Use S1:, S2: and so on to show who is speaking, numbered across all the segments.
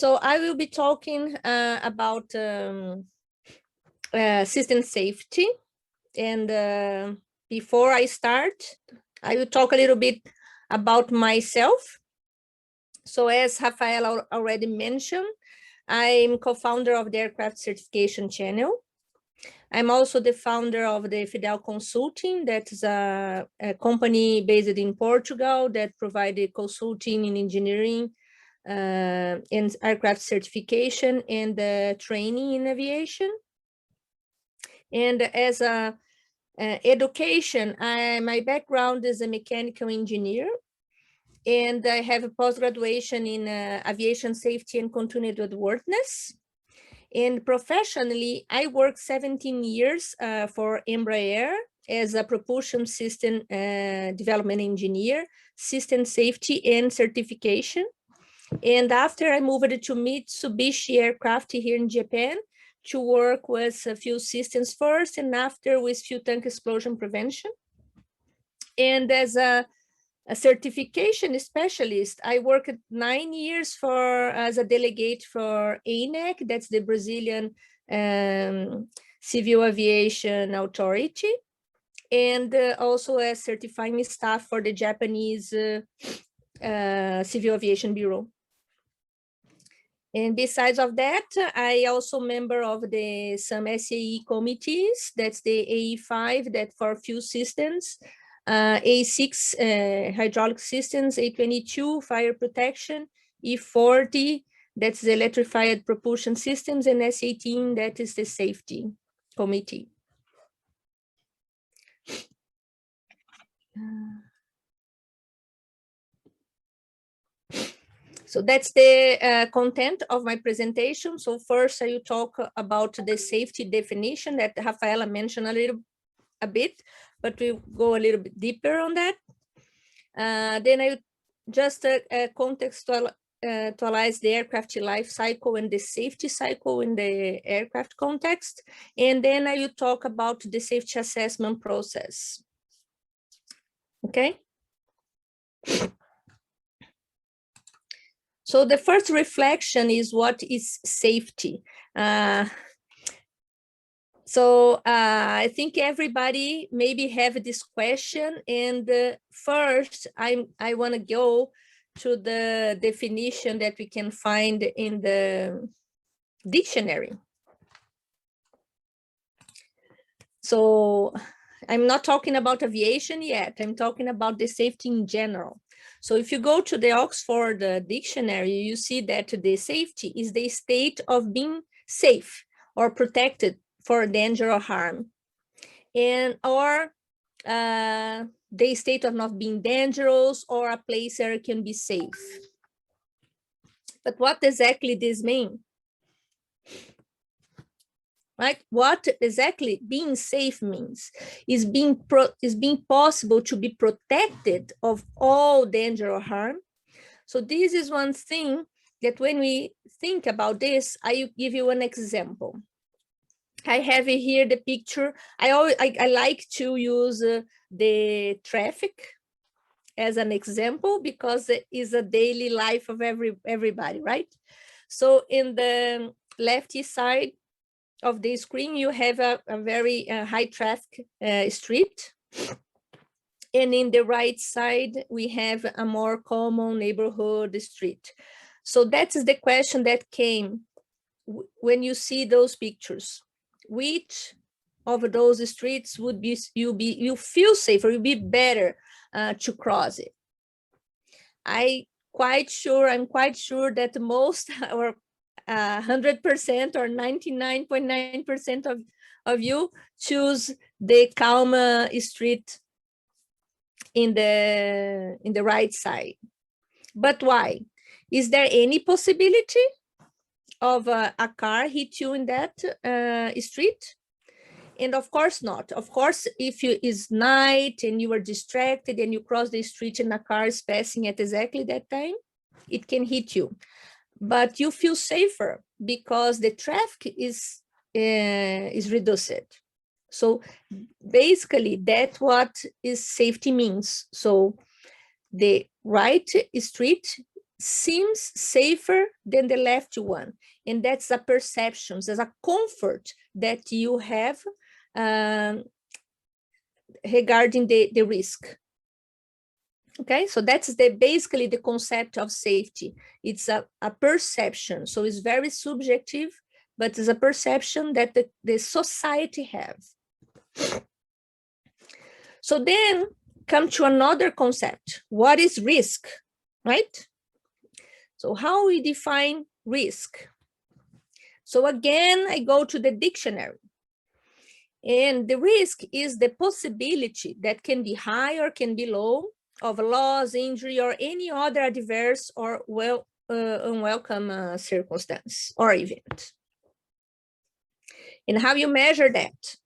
S1: So I will be talking about system safety. And before I start, I will talk a little bit about myself. So as Rafaela already mentioned, I'm co-founder of the Aircraft Certification Channel. I'm also the founder of the Fedel Consulting, that is a company based in Portugal that provides consulting in engineering and aircraft certification and training in aviation. And as a education, my background is a mechanical engineer, and I have a post-graduation in aviation safety and continued worthiness. And professionally, I worked 17 years for Embraer as a propulsion system development engineer, system safety and certification. And after I moved to Mitsubishi Aircraft here in Japan to work with fuel systems first, and after with fuel tank explosion prevention. And as a certification specialist, I worked 9 years as a delegate for ANAC, that's the Brazilian Civil Aviation Authority, and also as certifying staff for the Japanese Civil Aviation Bureau. And besides of that, I also member of some SAE committees, that's the AE5, that for fuel systems, A6 hydraulic systems, A22 fire protection, E40 that's the electrified propulsion systems, and S18 that is the safety committee. So that's the content of my presentation. So first I will talk about the safety definition that Rafaela mentioned a bit, but we'll go a little bit deeper on that. Then I just contextualize the aircraft life cycle and the safety cycle in the aircraft context. And then I will talk about the safety assessment process. Okay. So the first reflection is, what is safety? I think everybody maybe have this question, and first I want to go to the definition that we can find in the dictionary. So I'm not talking about aviation yet, I'm talking about the safety in general. So if you go to the Oxford dictionary, you see that the safety is the state of being safe or protected for danger or harm, or the state of not being dangerous, or a place where it can be safe. But what exactly this mean? Right? What exactly being safe means is being possible to be protected of all danger or harm. So this is one thing that when we think about this, I will give you an example. I have here the picture. I like to use the traffic as an example because it is a daily life of everybody, right? So in the left side of the screen, you have a very high traffic street. And in the right side, we have a more common neighborhood street. So that is the question that came when you see those pictures. Which of those streets would you feel safer, you'll be better to cross it? I'm quite sure that most, or 100% or 99.9% of you choose the calm street in the right side. But why? Is there any possibility of a car hit you in that street? And of course not. Of course, if it's night and you are distracted and you cross the street and a car is passing at exactly that time, it can hit you. But you feel safer because the traffic is reduced. So basically, that's what is safety means. So the right street seems safer than the left one. And that's a perception, there's a comfort that you have regarding the risk. Okay, so that's basically the concept of safety. It's a perception, so it's very subjective, but it's a perception that the society has. So then come to another concept. What is risk, right? So how we define risk? So again, I go to the dictionary. And the risk is the possibility that can be high or can be low of loss, injury, or any other adverse or unwelcome circumstance or event. And how you measure that?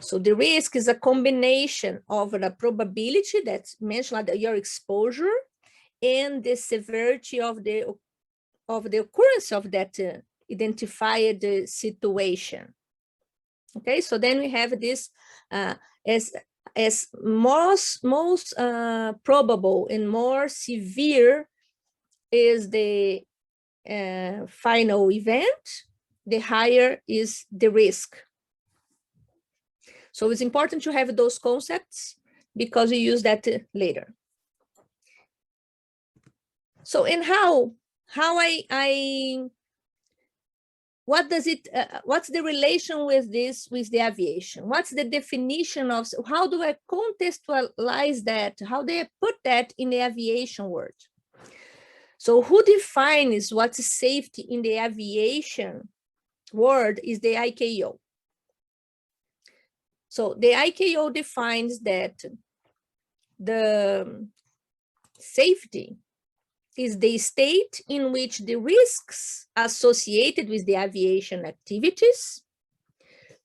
S1: So the risk is a combination of the probability that's mentioned, like your exposure, and the severity of the occurrence of that identified situation. Okay, so then we have this as most probable and more severe is the final event, the higher is the risk. So it's important to have those concepts because we use that later. So, and how what does it, what's the relation with this, with the aviation? What's the definition of, how do I contextualize that? How do I put that in the aviation world? So who defines what's safety in the aviation world is the ICAO. So the ICAO defines that the safety is the state in which the risks associated with the aviation activities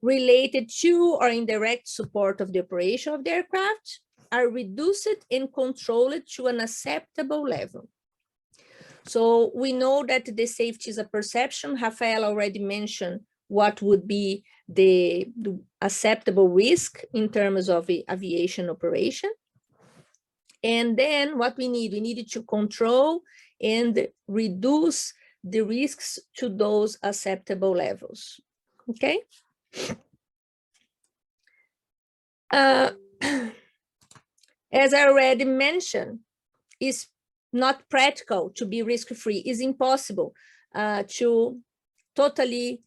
S1: related to or indirect support of the operation of the aircraft are reduced and controlled to an acceptable level. So we know that the safety is a perception. Rafaela already mentioned what would be the acceptable risk in terms of the aviation operation. And then what we needed to control and reduce the risks to those acceptable levels, okay? As I already mentioned, it's not practical to be risk-free. It's impossible to totally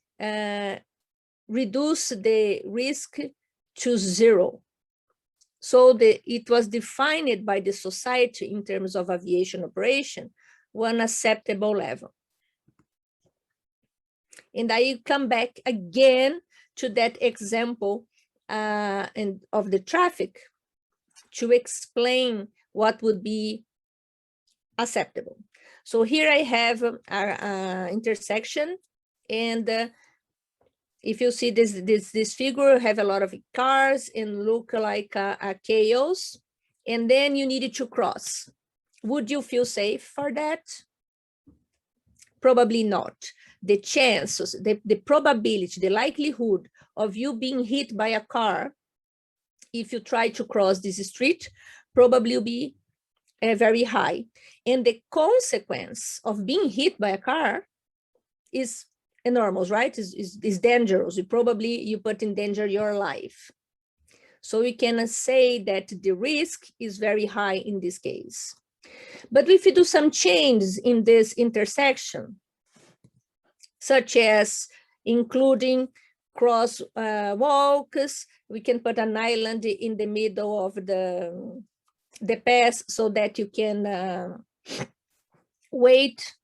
S1: reduce the risk to zero. So it was defined by the society in terms of aviation operation, one acceptable level. And I come back again to that example of the traffic to explain what would be acceptable. So here I have our intersection, and if you see this figure, have a lot of cars and look like Caillaux, and then you needed to cross. Would you feel safe for that? Probably not. The chances, the probability, the likelihood of you being hit by a car if you try to cross this street probably will be very high. And the consequence of being hit by a car is enormous, right? Is dangerous. You put in danger your life. So we can say that the risk is very high in this case. But if you do some changes in this intersection, such as including cross walks, we can put an island in the middle of the path so that you can wait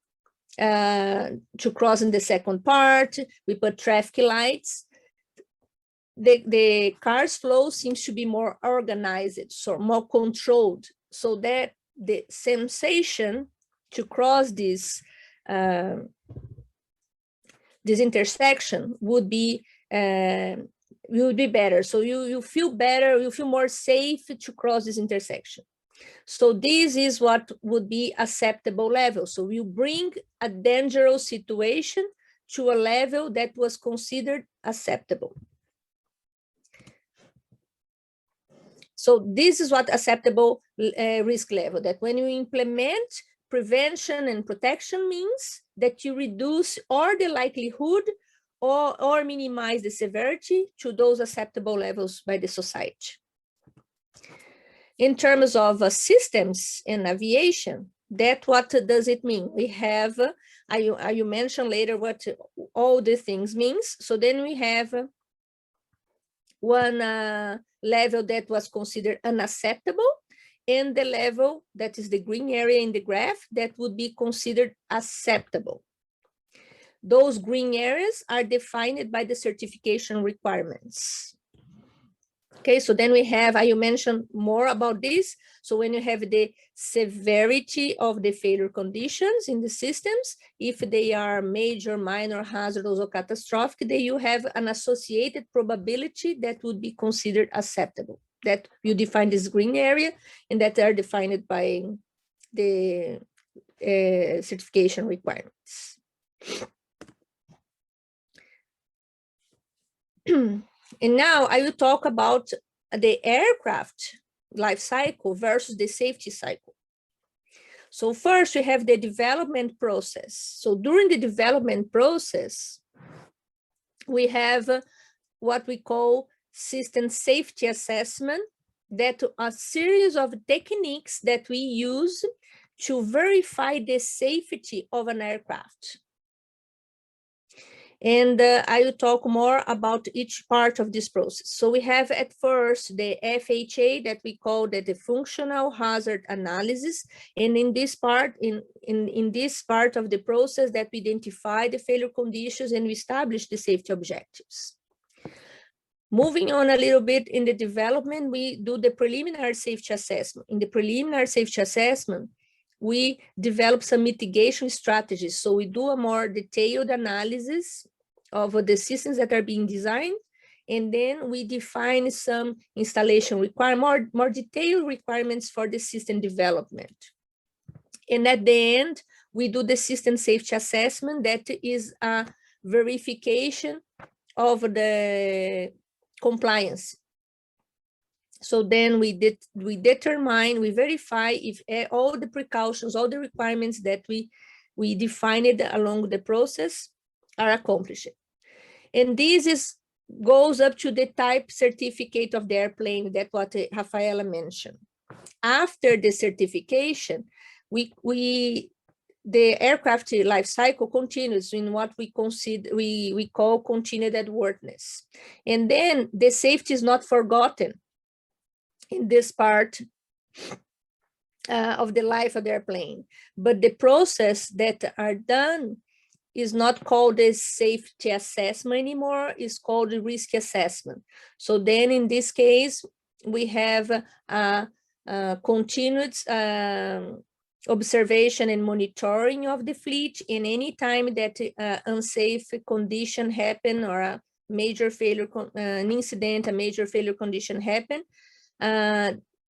S1: to cross in the second part. We put traffic lights. The car's flow seems to be more organized, so more controlled, so that the sensation to cross this intersection would be better. So you feel better, you feel more safe to cross this intersection. So this is what would be acceptable level. So you bring a dangerous situation to a level that was considered acceptable. So this is what acceptable risk level, that when you implement prevention and protection means that you reduce or the likelihood or minimize the severity to those acceptable levels by the society. In terms of systems in aviation, what does it mean? We have, you mentioned later what all the things means. So then we have one level that was considered unacceptable, and the level that is the green area in the graph that would be considered acceptable. Those green areas are defined by the certification requirements. Okay, so then we have, you mentioned more about this. So when you have the severity of the failure conditions in the systems, if they are major, minor, hazardous, or catastrophic, then you have an associated probability that would be considered acceptable. That you define this green area, and that are defined by the certification requirements. And now I will talk about the aircraft life cycle versus the safety cycle. So first we have the development process. So during the development process, we have what we call system safety assessment, that a series of techniques that we use to verify the safety of an aircraft. And I will talk more about each part of this process. So we have at first the FHA that we call the functional hazard analysis. And in this part, in this part of the process that we identify the failure conditions and we establish the safety objectives. Moving on a little bit in the development, we do the preliminary safety assessment. In the preliminary safety assessment, we develop some mitigation strategies. So we do a more detailed analysis of the systems that are being designed, and then we define some installation requirements, more detailed requirements for the system development. And at the end, we do the system safety assessment, that is a verification of the compliance. So then we determine, we verify if all the precautions, all the requirements that we defined along the process are accomplished. And this goes up to the type certificate of the airplane, that what Rafaela mentioned. After the certification, the aircraft life cycle continues in what we consider, we call continued airworthiness. And then the safety is not forgotten in this part of the life of the airplane, but the process that are done is not called the safety assessment anymore, it's called the risk assessment. So then in this case, we have a continuous observation and monitoring of the fleet. In any time that unsafe condition happen, or a major failure, an incident, a major failure condition happen,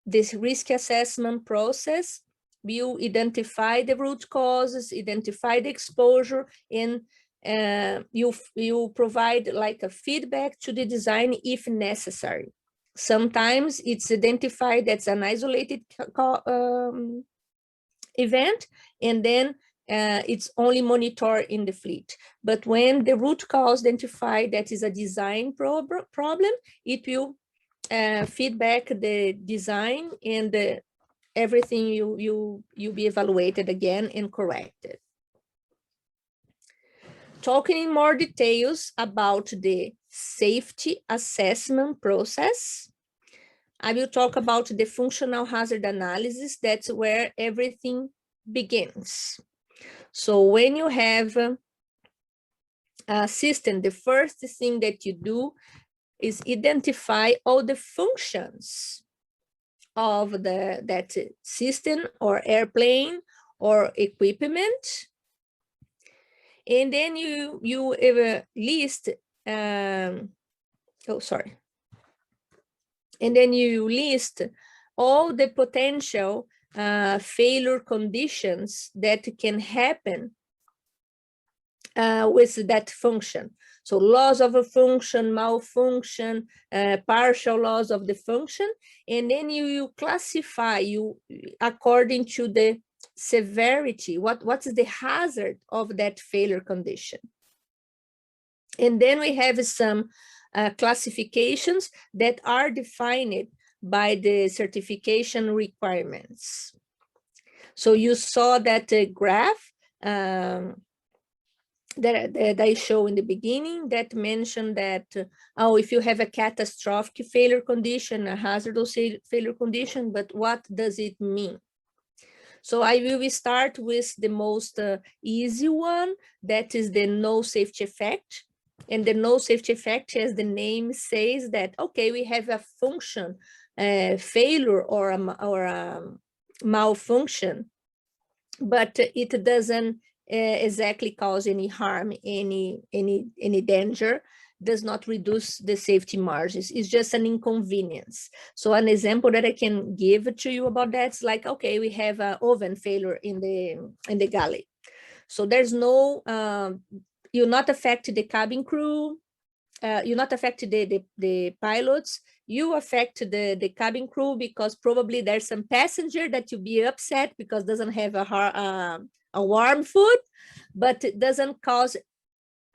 S1: this risk assessment process will identify the root causes, identify the exposure, and you provide like a feedback to the design if necessary. Sometimes it's identified that's an isolated event, and then it's only monitored in the fleet. But when the root cause identified that is a design problem, it will feedback the design, and everything you be evaluated again and corrected. Talking in more details about the safety assessment process, I will talk about the functional hazard analysis. That's where everything begins. So when you have a system, the first thing that you do is identify all the functions of that system or airplane or equipment. And then you list, and then you list all the potential failure conditions that can happen with that function. So loss of a function, malfunction, partial loss of the function, and then you classify according to the severity, what is the hazard of that failure condition. And then we have some classifications that are defined by the certification requirements. So you saw that graph that I show in the beginning that mentioned that, if you have a catastrophic failure condition, a hazardous failure condition, but what does it mean? So I will start with the most easy one, that is the no safety effect. And the no safety effect, as the name says, that, okay, we have a function failure or a malfunction, but it doesn't exactly cause any harm, any danger, does not reduce the safety margins. It's just an inconvenience. So an example that I can give to you about that is like, okay, we have an oven failure in the galley. So there's no, you'll not affect the cabin crew, you not affect the pilots, you affect the cabin crew because probably there's some passenger that you'll be upset because doesn't have a warm food, but it doesn't cause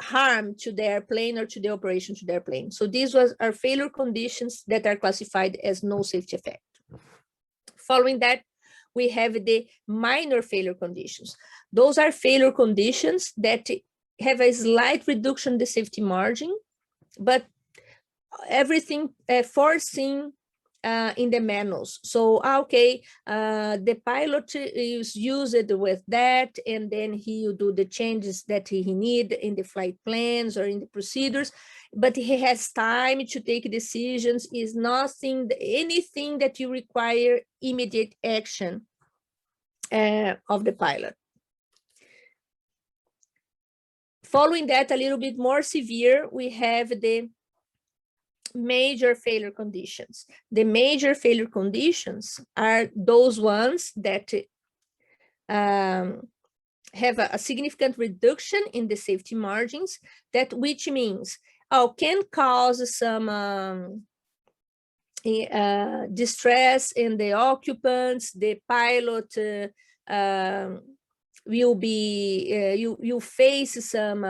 S1: harm to the airplane or to the operation to the airplane. So these are failure conditions that are classified as no safety effect. Following that, we have the minor failure conditions. Those are failure conditions that have a slight reduction in the safety margin, but everything foreseen in the manuals. So, okay, the pilot is used with that, and then he will do the changes that he need in the flight plans or in the procedures, but he has time to take decisions. Is nothing, anything that you require immediate action of the pilot. Following that, a little bit more severe, we have the major failure conditions. The major failure conditions are those ones that have a significant reduction in the safety margins, that which means can cause some distress in the occupants. The pilot will be, you face some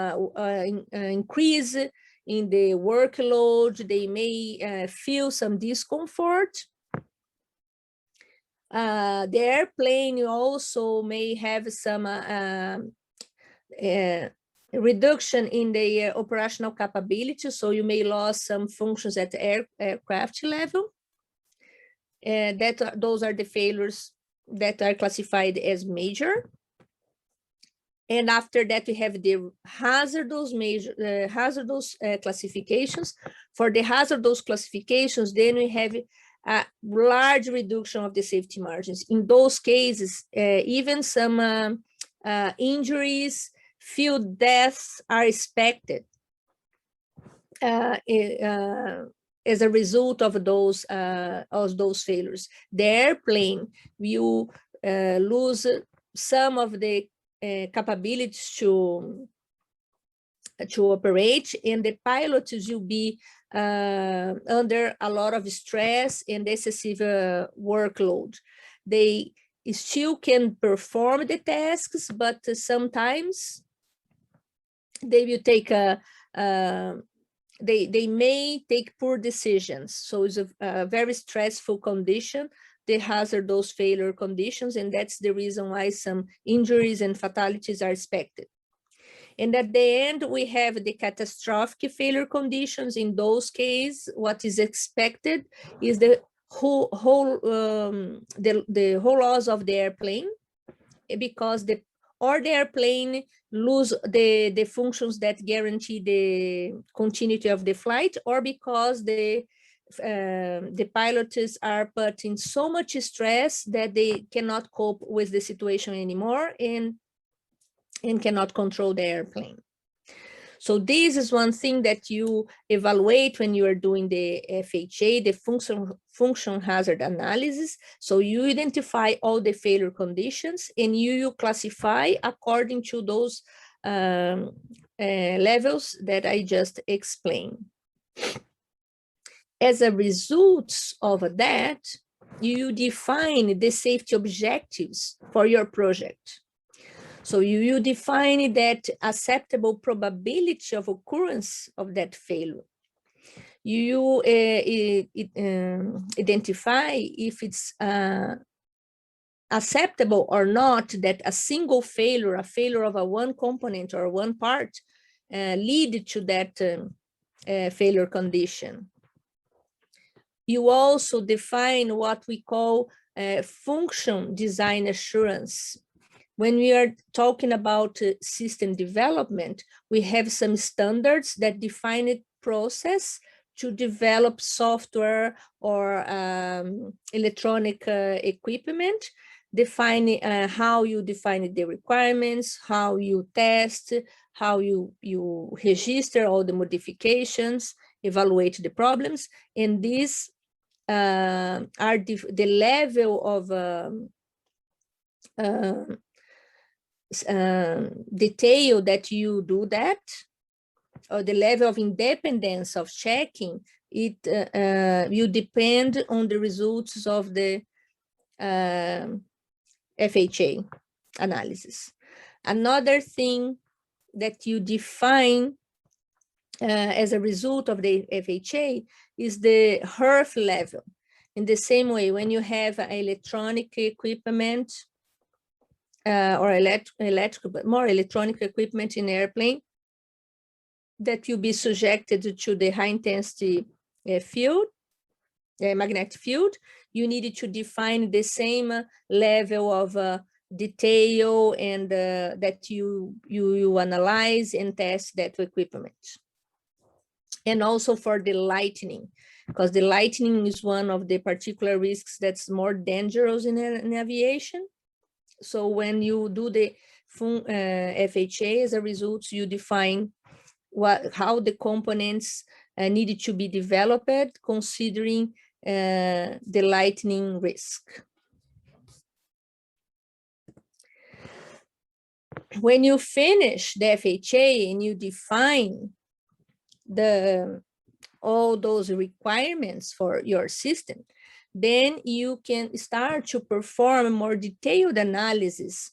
S1: increase in the workload. They may feel some discomfort. The airplane also may have some reduction in the operational capability, so you may lose some functions at the aircraft level. Those are the failures that are classified as major. And after that, we have the hazardous classifications. For the hazardous classifications, then we have a large reduction of the safety margins. In those cases, even some injuries, few deaths are expected as a result of those failures. The airplane will lose some of the capabilities to operate, and the pilots will be under a lot of stress and excessive workload. They still can perform the tasks, but sometimes they will take they may take poor decisions. So it's a very stressful condition, the hazardous failure conditions, and that's the reason why some injuries and fatalities are expected. And at the end, we have the catastrophic failure conditions. In those cases, what is expected is the whole loss of the airplane, because the airplane lose the functions that guarantee the continuity of the flight, or because the pilots are put in so much stress that they cannot cope with the situation anymore and cannot control the airplane. So this is one thing that you evaluate when you are doing the FHA, the function hazard analysis. So you identify all the failure conditions and you classify according to those levels that I just explained. As a result of that, you define the safety objectives for your project. So you define that acceptable probability of occurrence of that failure. You identify if it's acceptable or not that a single failure, a failure of a one component or one part, lead to that failure condition. You also define what we call function design assurance. When we are talking about system development, we have some standards that define a process to develop software or electronic equipment, define how you define the requirements, how you test, how you register all the modifications, evaluate the problems, and these are the level of detail that you do that, or the level of independence of checking, it will depend on the results of the FHA analysis. Another thing that you define as a result of the FHA is the HERF level. In the same way, when you have electronic equipment or more electronic equipment in airplane that will be subjected to the high intensity field, magnetic field, you needed to define the same level of detail and that you analyze and test that equipment. And also for the lightning, because the lightning is one of the particular risks that's more dangerous in aviation. So when you do the FHA, as a result, you define how the components needed to be developed, considering the lightning risk. When you finish the FHA and you define all those requirements for your system, then you can start to perform a more detailed analysis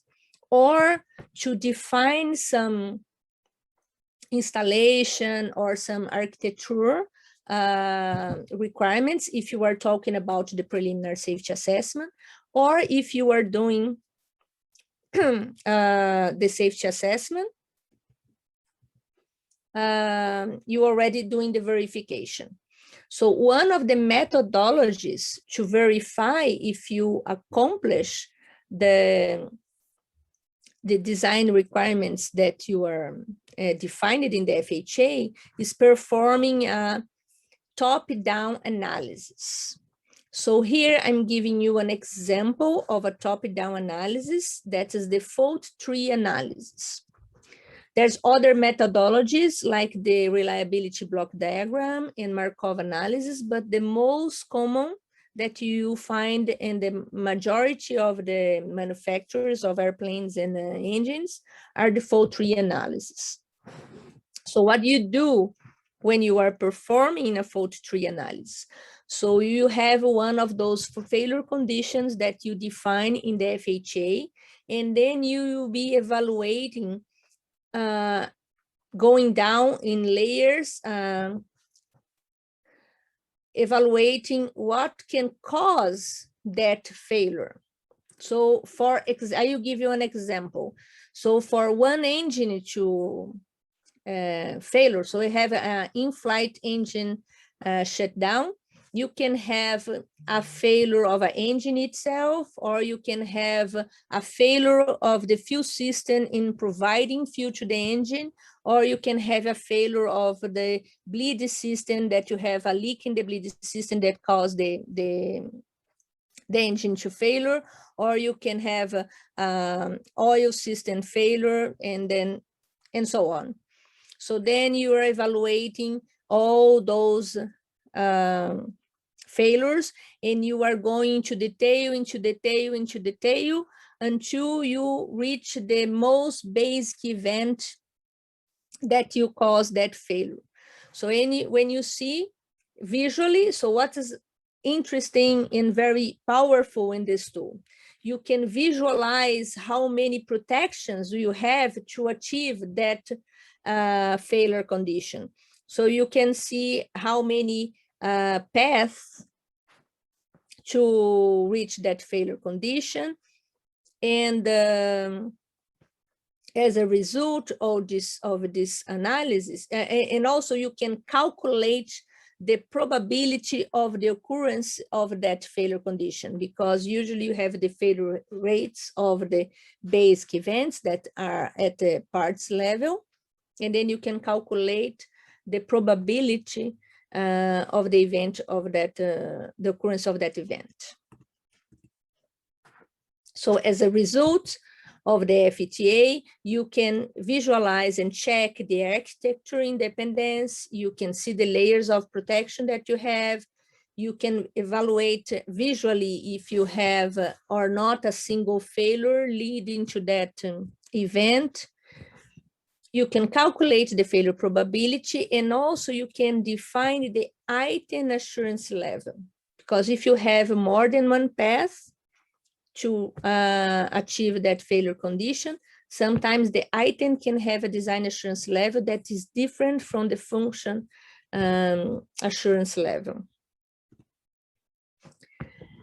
S1: or to define some installation or some architecture requirements if you are talking about the preliminary safety assessment, or if you are doing the safety assessment, you already doing the verification. So one of the methodologies to verify if you accomplish the design requirements that you are defined in the FHA is performing a top-down analysis. So here I'm giving you an example of a top-down analysis, that is the fault tree analysis. There's other methodologies like the reliability block diagram and Markov analysis, but the most common that you find in the majority of the manufacturers of airplanes and engines are the fault tree analysis. So what you do when you are performing a fault tree analysis? So you have one of those failure conditions that you define in the FHA, and then you will be evaluating going down in layers, evaluating what can cause that failure. So I will give you an example. So for one engine to failure, so we have an in-flight engine shutdown, you can have a failure of an engine itself, or you can have a failure of the fuel system in providing fuel to the engine, or you can have a failure of the bleed system, that you have a leak in the bleed system that caused the engine to failure, or you can have oil system failure, and so on. So then you are evaluating all those failures, and you are going into detail until you reach the most basic event that you cause that failure. So when you see visually, so what is interesting and very powerful in this tool. You can visualize how many protections you have to achieve that failure condition. So you can see how many paths to reach that failure condition. And as a result of this analysis, and also you can calculate the probability of the occurrence of that failure condition, because usually you have the failure rates of the basic events that are at the parts level, and then you can calculate the probability of the event of that, the occurrence of that event. So as a result of the FETA, you can visualize and check the architecture independence. You can see the layers of protection that you have. You can evaluate visually if you have or not a single failure leading to that event. You can calculate the failure probability, and also you can define the item assurance level. Because if you have more than one path to achieve that failure condition, sometimes the item can have a design assurance level that is different from the function assurance level.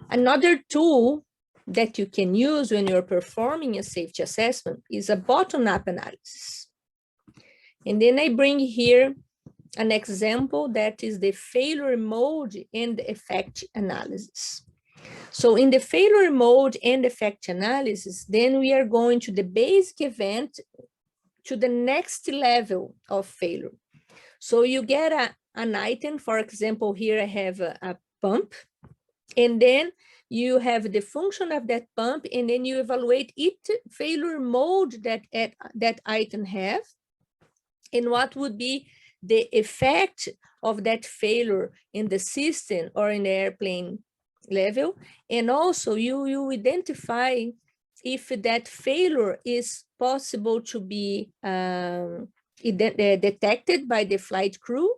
S1: Another tool that you can use when you're performing a safety assessment is a bottom-up analysis. And then I bring here an example that is the failure mode and effect analysis. So in the failure mode and effect analysis, then we are going to the basic event to the next level of failure. So you get an item, for example, here I have a pump, and then you have the function of that pump, and then you evaluate each failure mode that item have, and what would be the effect of that failure in the system or in the airplane level. And also you identify if that failure is possible to be detected by the flight crew,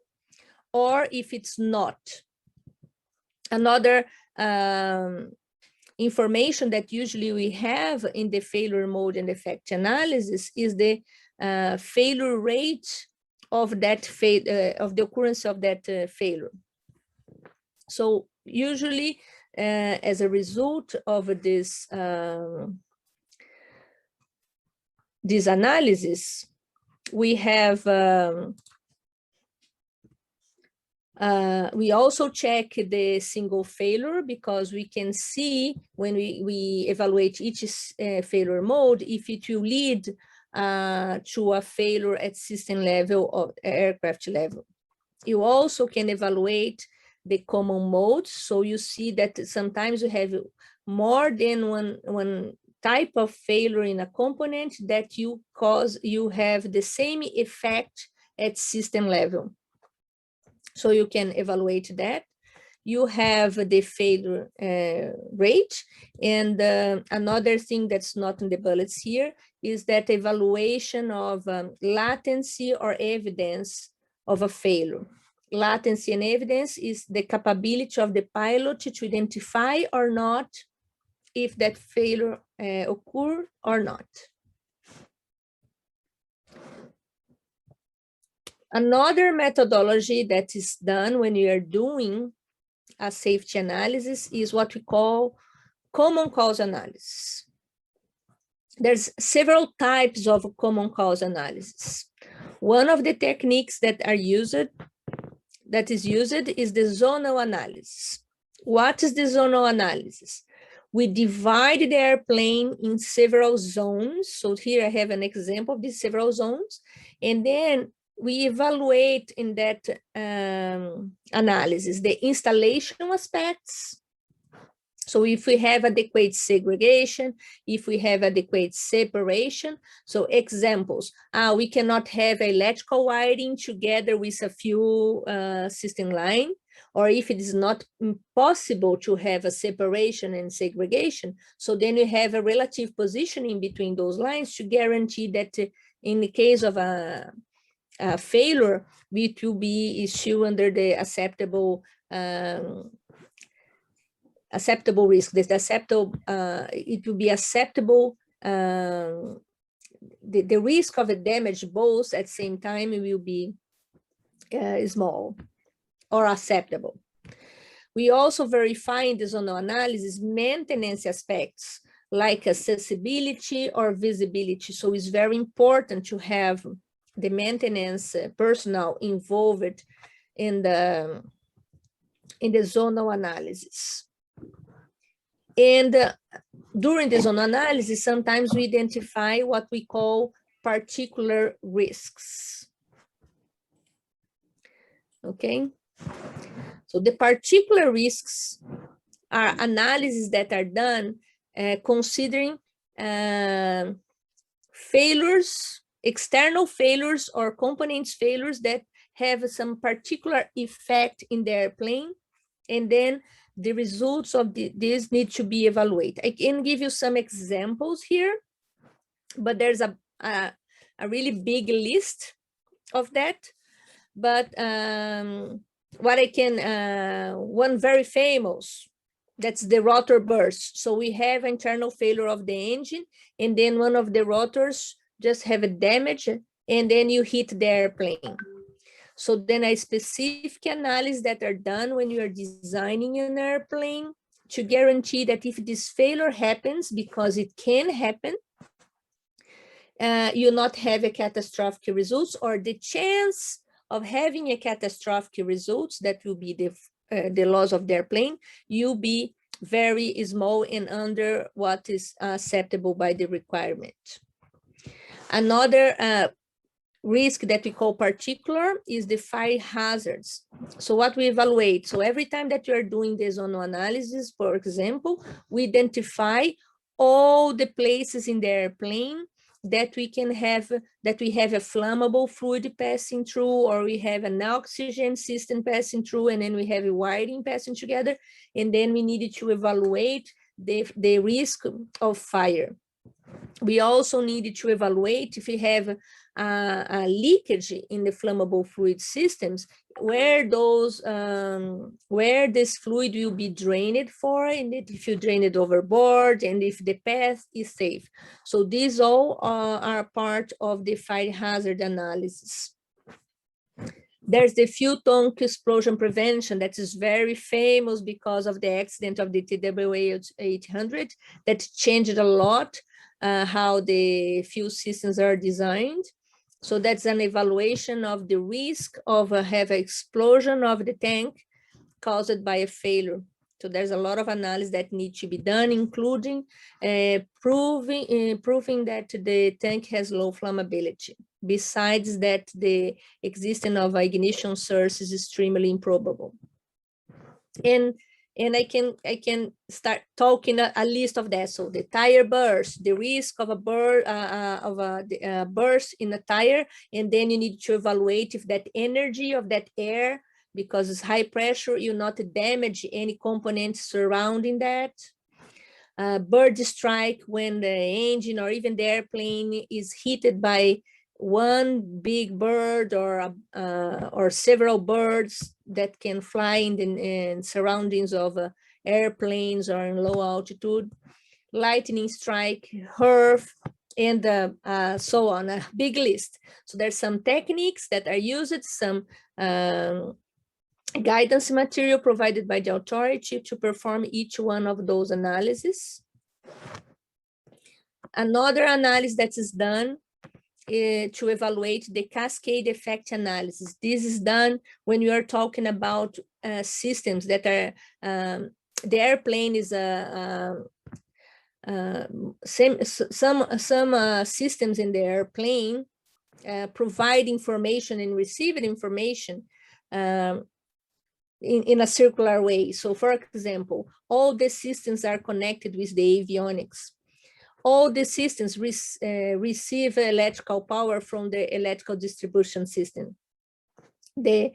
S1: or if it's not. Another information that usually we have in the failure mode and effect analysis is the failure rate of that of the occurrence of that failure. So usually, as a result of this this analysis, we have we also check the single failure, because we can see when we evaluate each failure mode if it will lead to a failure at system level or aircraft level. You also can evaluate the common modes. So you see that sometimes you have more than one type of failure in a component that you have the same effect at system level. So you can evaluate that. You have the failure rate. And another thing that's not in the bullets here is that evaluation of latency or evidence of a failure. Latency and evidence is the capability of the pilot to identify or not if that failure occur or not. Another methodology that is done when you are doing a safety analysis is what we call common cause analysis. There's several types of common cause analysis. One of the techniques that is used is the zonal analysis. What is the zonal analysis? We divide the airplane in several zones. So here I have an example of these several zones, and then we evaluate in that analysis the installation aspects. So if we have adequate segregation, if we have adequate separation. So examples, we cannot have electrical wiring together with a fuel system line, or if it is not possible to have a separation and segregation, so then you have a relative positioning between those lines to guarantee that in the case of a failure, it will be still under the acceptable acceptable risk. This acceptable, it will be acceptable. The risk of a damage both at the same time will be small or acceptable. We also verify in the zonal analysis maintenance aspects like accessibility or visibility. So it's very important to have the maintenance personnel involved in the zonal analysis. And during the zonal analysis, sometimes we identify what we call particular risks. Okay, so the particular risks are analyses that are done considering failures, external failures or components failures that have some particular effect in the airplane, and then the results of this need to be evaluated. I can give you some examples here, but there's a really big list of that. But what I can, one very famous, that's the rotor burst. So we have internal failure of the engine, and then one of the rotors just have a damage, and then you hit the airplane. So then a specific analysis that are done when you are designing an airplane to guarantee that if this failure happens, because it can happen, you not have a catastrophic results, or the chance of having a catastrophic results that will be the loss of the airplane, you'll be very small and under what is acceptable by the requirement. Another risk that we call particular is the fire hazards. So what we evaluate, so every time that you are doing the zonal analysis, for example, we identify all the places in the airplane that we can have, that we have a flammable fluid passing through, or we have an oxygen system passing through, and then we have a wiring passing together, and then we needed to evaluate the risk of fire. We also needed to evaluate if we have a leakage in the flammable fluid systems, where those where this fluid will be drained for, and if you drain it overboard, and if the path is safe. So these all are part of the fire hazard analysis. There's the fuel tank explosion prevention that is very famous because of the accident of the TWA 800 that changed a lot how the fuel systems are designed. So that's an evaluation of the risk of have an explosion of the tank caused by a failure. So there's a lot of analysis that needs to be done, including proving that the tank has low flammability. Besides that, the existence of ignition source is extremely improbable. And I can start talking a list of that. So the tire burst, the risk of a burst in a tire, and then you need to evaluate if that energy of that air, because it's high pressure, you not damage any components surrounding that. Bird strike, when the engine or even the airplane is hit by one big bird or several birds that can fly in the surroundings of airplanes or in low altitude. Lightning strike, HERF, and so on, a big list. So there's some techniques that are used, some guidance material provided by the authority to perform each one of those analyses. Another analysis that is done to evaluate the cascade effect analysis. This is done when you are talking about systems that are, the airplane is some systems in the airplane provide information and receive information in a circular way. So for example, all the systems are connected with the avionics. All the systems receive electrical power from the electrical distribution system. The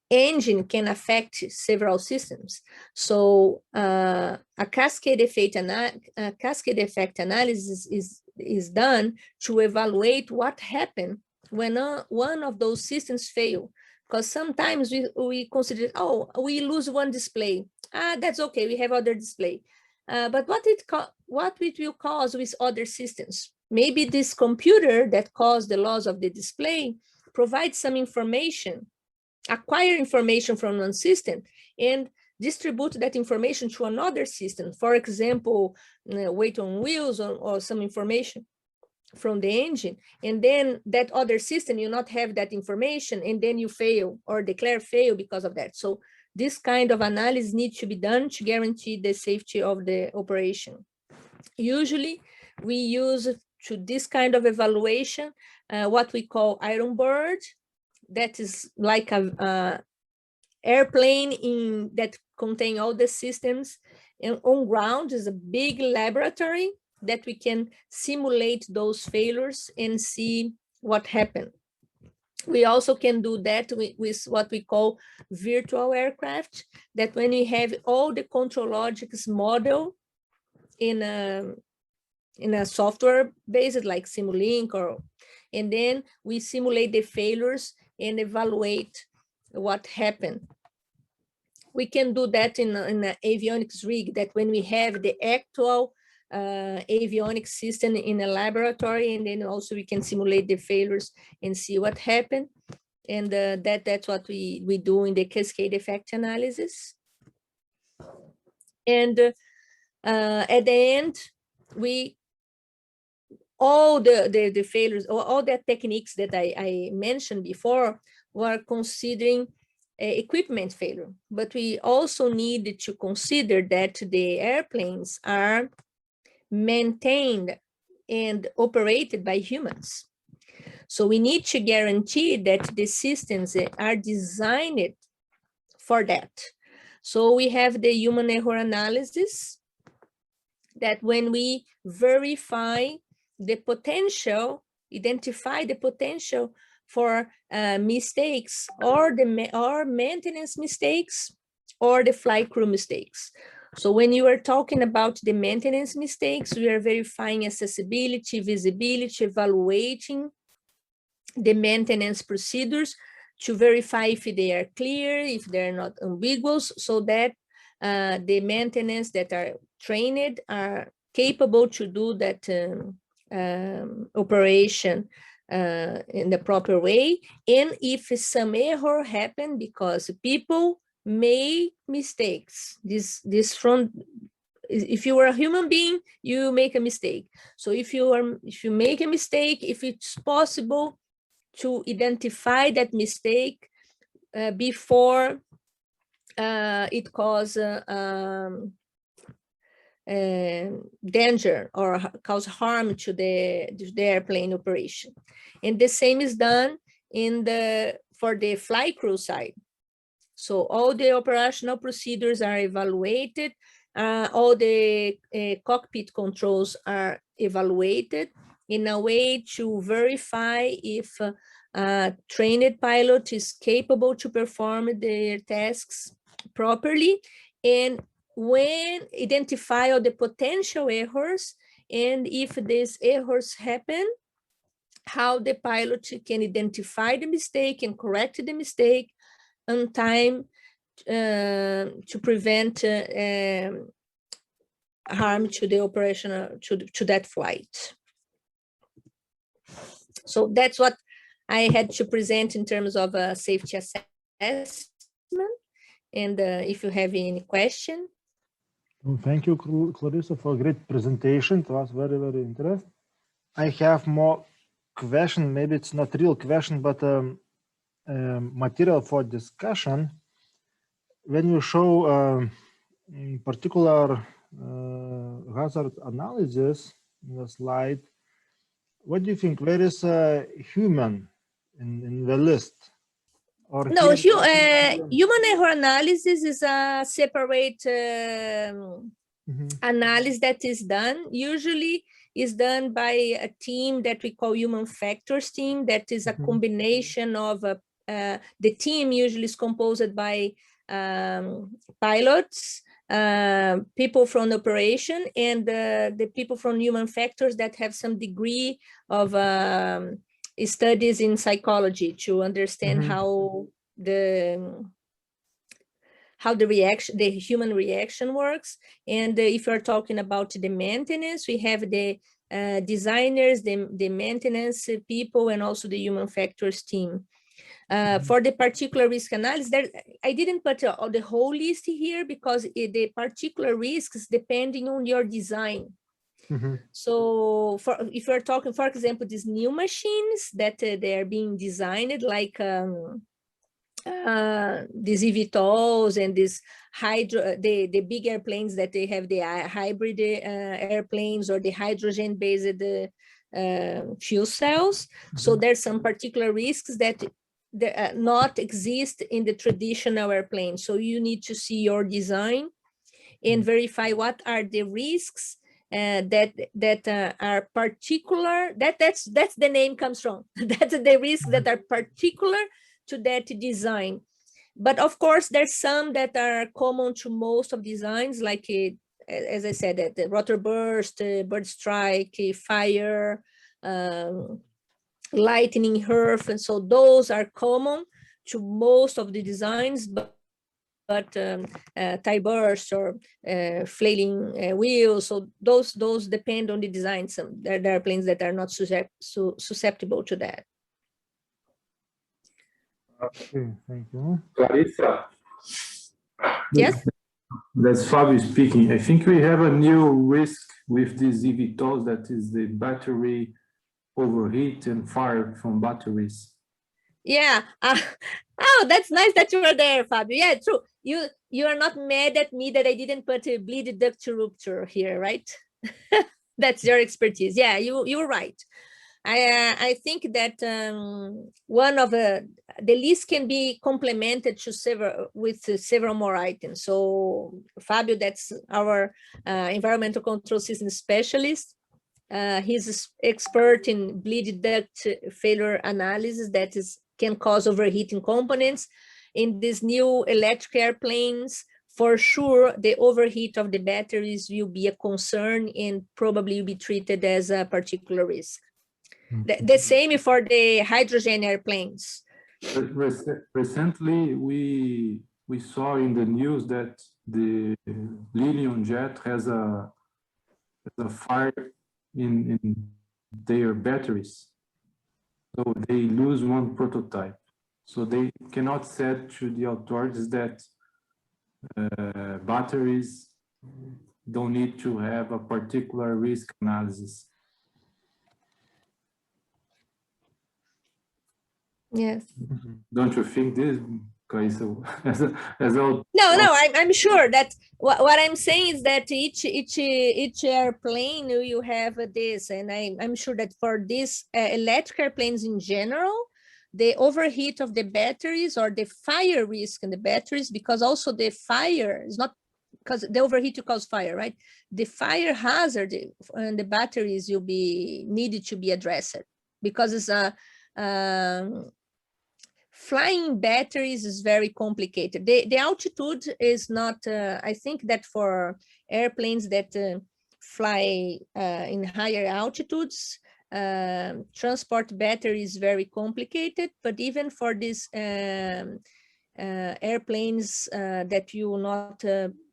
S1: engine can affect several systems. So a cascade effect analysis is done to evaluate what happened when one of those systems fail, because sometimes we consider, oh, we lose one display. That's okay, we have other display. But what it will cause with other systems? Maybe this computer that caused the loss of the display provides some information, acquire information from one system, and distribute that information to another system. For example, weight on wheels or some information from the engine, and then that other system you not have that information, and then you fail or declare fail because of that. So this kind of analysis needs to be done to guarantee the safety of the operation. Usually we use to this kind of evaluation what we call iron bird. That is like a airplane that contain all the systems, and on ground is a big laboratory that we can simulate those failures and see what happened. We also can do that with what we call virtual aircraft, that when we have all the control logics model in a software basis like Simulink, and then we simulate the failures and evaluate what happened. We can do that in an avionics rig, that when we have the actual avionics system in a laboratory, and then also we can simulate the failures and see what happened. And that's what we do in the cascade effect analysis. And at the end, all the failures, all the techniques that I mentioned before were considering equipment failure, but we also needed to consider that the airplanes are maintained and operated by humans. So we need to guarantee that the systems are designed for that. So we have the human error analysis, that when we verify the potential, identify the potential for mistakes, or maintenance mistakes, or the flight crew mistakes. So when you are talking about the maintenance mistakes, we are verifying accessibility, visibility, evaluating the maintenance procedures to verify if they are clear, if they're not ambiguous, so that the maintenance that are trained are capable to do that operation in the proper way. And if some error happen, because people make mistakes, if you are a human being, you make a mistake. So if you make a mistake, if it's possible to identify that mistake before it causes danger or cause harm to the airplane operation. And the same is done for the flight crew side. So all the operational procedures are evaluated, all the cockpit controls are evaluated in a way to verify if a trained pilot is capable to perform their tasks properly, and when identify all the potential errors, and if these errors happen, how the pilot can identify the mistake and correct the mistake on time to prevent harm to the operational, to that flight. So that's what I had to present in terms of safety assessment. And if you have any question.
S2: Well, thank you, Clarissa, for a great presentation. It was very, very interesting. I have more question. Maybe it's not real question, but material for discussion. When you show particular hazard analysis in the slide, what do you think? Where is a human in the list? Or
S1: no, human error analysis is a separate analysis that is done. Usually is done by a team that we call human factors team. That is a combination of the team usually is composed by pilots, people from the operation, and the people from human factors that have some degree of studies in psychology to understand how the human reaction works. And if you're talking about the maintenance, we have the designers, the maintenance people, and also the human factors team. For the particular risk analysis, I didn't put the whole list here because the particular risks depending on your design. So if you're talking, for example, these new machines that they are being designed, like these eVTOLs and these the big airplanes that they have, the hybrid airplanes or the hydrogen-based fuel cells. So there's some particular risks that not exist in the traditional airplane. So you need to see your design and verify what are the risks that are particular. That's the name comes from. That's the risks that are particular to that design. But of course, there's some that are common to most of designs, like as I said, the rotor burst, bird strike, fire, lightning, earth, and so those are common to most of the designs. But tie burst or flailing wheels, so those depend on the design. There are planes that are not susceptible to that.
S2: Okay, thank you.
S3: Clarissa.
S1: Yes?
S3: That's Fabio speaking. I think we have a new risk with these eVTOLs, that is the battery overheat and fire from batteries.
S1: Yeah. Oh, that's nice that you were there, Fabio. Yeah, true. You are not mad at me that I didn't put a bleed duct rupture here, right? That's your expertise. Yeah, you were right. I think that one of the list can be complemented to several more items. So Fabio, that's our environmental control system specialist. He's expert in bleed duct failure analysis that can cause overheating components. In these new electric airplanes, for sure, the overheat of the batteries will be a concern and probably will be treated as a particular risk. The same for the hydrogen airplanes.
S3: Recently, we saw in the news that the Lilium jet has a fire in their batteries. So they lose one prototype. So they cannot say to the authorities that batteries don't need to have a particular risk analysis.
S1: Yes.
S3: Don't you think this, Clarissa?
S1: No, I'm sure that what I'm saying is that each airplane you have this, and I'm sure that for these electric airplanes in general, the overheat of the batteries or the fire risk in the batteries, because also the fire is not because the overheat to cause fire, right? The fire hazard and the batteries will be needed to be addressed because it's a flying batteries is very complicated. The altitude is not, I think that for airplanes that fly in higher altitudes, transport battery is very complicated, but even for these airplanes that you will not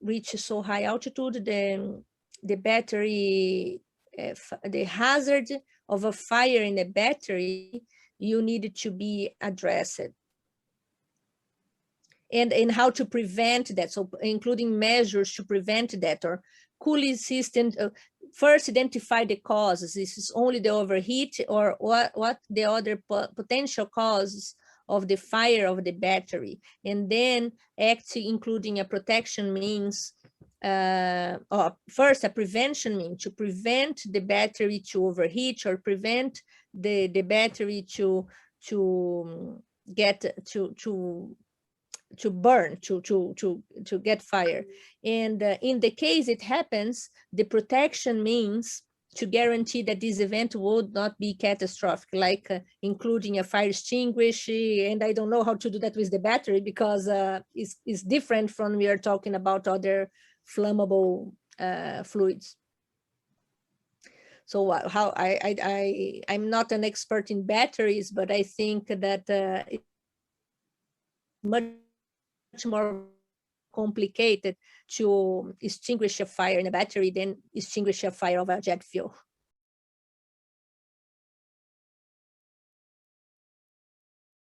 S1: reach so high altitude, the battery, the hazard of a fire in a battery, you need to be addressed. And how to prevent that, so including measures to prevent that, or cooling system, first identify the causes. This is only the overheat, or what the other potential causes of the fire of the battery, and then act including a protection means, or first a prevention mean to prevent the battery to overheat or prevent the battery to get to burn, to get fire. And in the case it happens, the protection means to guarantee that this event would not be catastrophic, like including a fire extinguisher. And I don't know how to do that with the battery because it's different from we are talking about other flammable fluids. So how I'm not an expert in batteries, but I think that it's much more complicated to extinguish a fire in a battery than extinguish a fire of a jet fuel.